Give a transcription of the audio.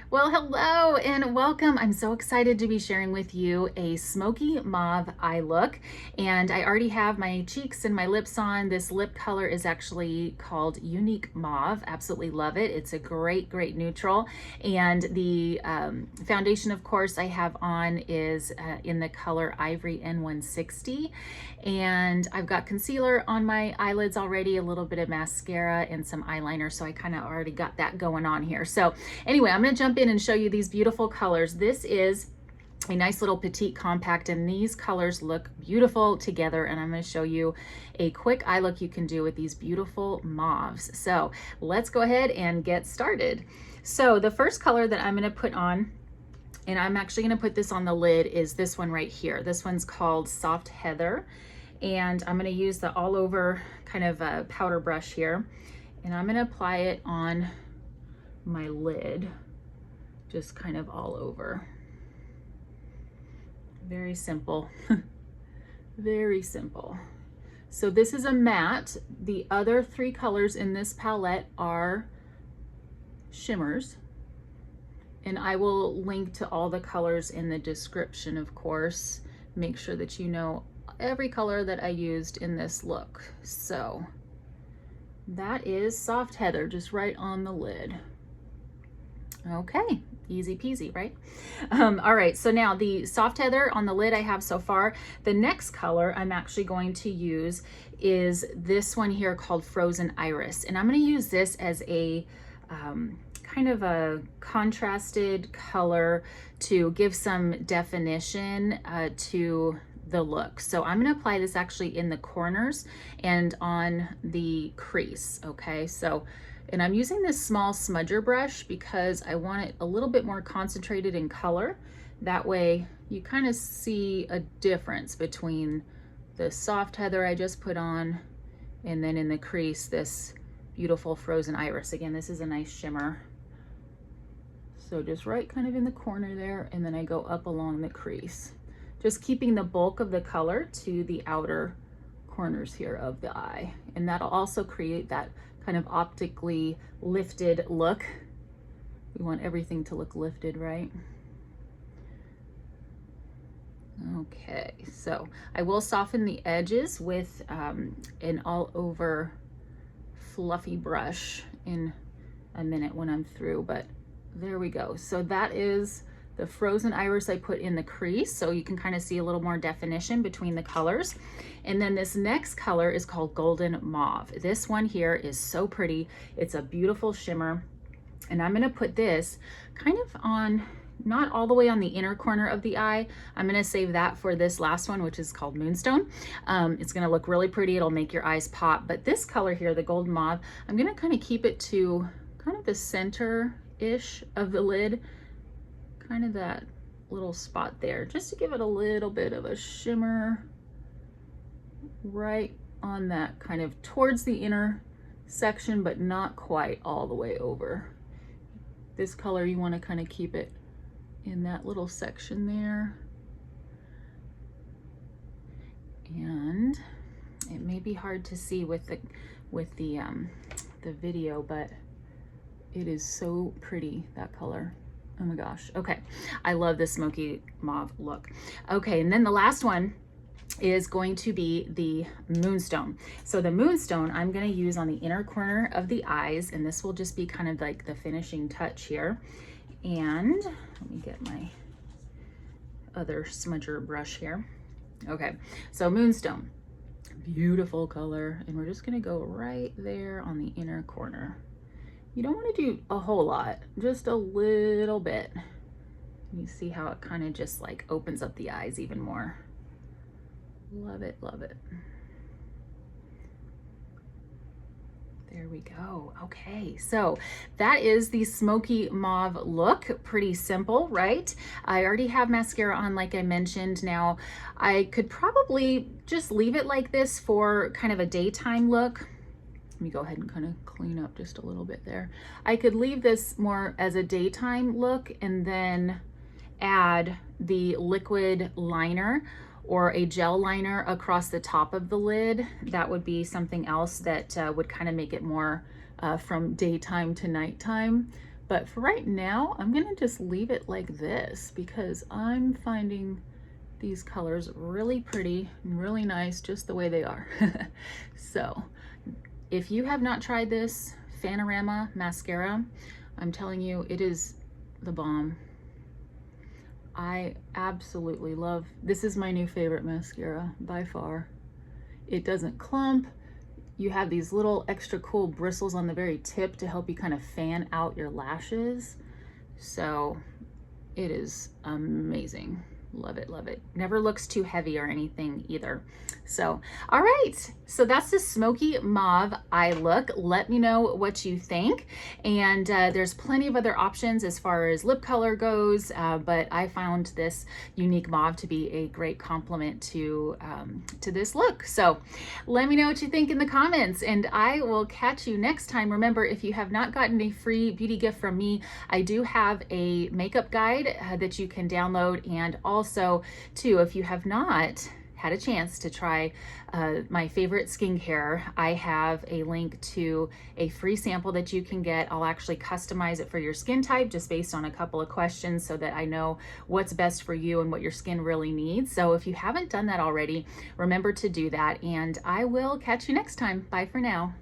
Well, hello and welcome. I'm so excited to be sharing with you a smoky mauve eye look. And I already have my cheeks and my lips on. This lip color is actually called Unique Mauve. Absolutely love it. It's a great, great neutral. And the foundation, of course, I have on is in the color Ivory N160. And I've got concealer on my eyelids already, a little bit of mascara and some eyeliner. So I kind of already got that going on here. So anyway, I'm going to jump in and show you these beautiful colors. This is a nice little petite compact, and these colors look beautiful together, and I'm going to show you a quick eye look you can do with these beautiful mauves. So let's go ahead and get started. So the first color that I'm going to put on, and I'm actually going to put this on the lid, is this one right here. This one's called Soft Heather, and I'm going to use the all over kind of a powder brush here, and I'm going to apply it on my lid, just kind of all over. Very simple. Very simple. So this is a matte. The other three colors in this palette are shimmers, and I will link to all the colors in the description, of course. Make sure that you know every color that I used in this look. So that is Soft Heather, just right on the lid. Okay, easy peasy, right? All right, so now the Soft Heather on the lid I have so far. The next color I'm actually going to use is this one here called Frozen Iris. And I'm gonna use this as a kind of a contrasted color to give some definition to the look. So I'm going to apply this actually in the corners and on the crease. Okay, so, and I'm using this small smudger brush because I want it a little bit more concentrated in color. That way you kind of see a difference between the Soft Heather I just put on and then in the crease this beautiful Frozen Iris. Again, this is a nice shimmer. So just right kind of in the corner there, and then I go up along the crease, just keeping the bulk of the color to the outer corners here of the eye. And that'll also create that kind of optically lifted look. We want everything to look lifted, right? Okay, so I will soften the edges with an all over fluffy brush in a minute when I'm through, but there we go. So that is the Frozen Iris I put in the crease, so you can kind of see a little more definition between the colors. And then this next color is called Golden Mauve. This one here is so pretty. It's a beautiful shimmer, and I'm gonna put this kind of on, not all the way on the inner corner of the eye. I'm gonna save that for this last one, which is called Moonstone. It's gonna look really pretty. It'll make your eyes pop. But this color here, the Golden Mauve, I'm gonna kind of keep it to kind of the center-ish of the lid, kind of that little spot there, just to give it a little bit of a shimmer right on that kind of towards the inner section, but not quite all the way over. This color, you want to kind of keep it in that little section there. And it may be hard to see with the video, but it is so pretty, that color. Oh my gosh. Okay, I love this smoky mauve look. Okay, and then the last one is going to be the Moonstone. So the Moonstone I'm going to use on the inner corner of the eyes, and this will just be kind of like the finishing touch here. And let me get my other smudger brush here. Okay, so Moonstone, beautiful color, and we're just going to go right there on the inner corner. You don't want to do a whole lot, just a little bit. You see how it kind of just like opens up the eyes even more. Love it, love it. There we go. Okay, so that is the smoky mauve look. Pretty simple, right? I already have mascara on, like I mentioned. Now, I could probably just leave it like this for kind of a daytime look. Let me go ahead and kind of clean up just a little bit there. I could leave this more as a daytime look and then add the liquid liner or a gel liner across the top of the lid. That would be something else that would kind of make it more from daytime to nighttime. But for right now, I'm gonna just leave it like this because I'm finding these colors really pretty and really nice just the way they are. So if you have not tried this Fanorama mascara, I'm telling you, it is the bomb. I absolutely love, this is my new favorite mascara by far. It doesn't clump. You have these little extra cool bristles on the very tip to help you kind of fan out your lashes. So it is amazing. Love it, love it. Never looks too heavy or anything either. So, all right. So that's the Smoky Mauve eye look. Let me know what you think. And there's plenty of other options as far as lip color goes, but I found this unique mauve to be a great complement to this look. So let me know what you think in the comments, and I will catch you next time. Remember, if you have not gotten a free beauty gift from me, I do have a makeup guide that you can download, and also too, if you have not had a chance to try my favorite skincare, I have a link to a free sample that you can get. I'll actually customize it for your skin type just based on a couple of questions so that I know what's best for you and what your skin really needs. So if you haven't done that already, remember to do that, and I will catch you next time. Bye for now.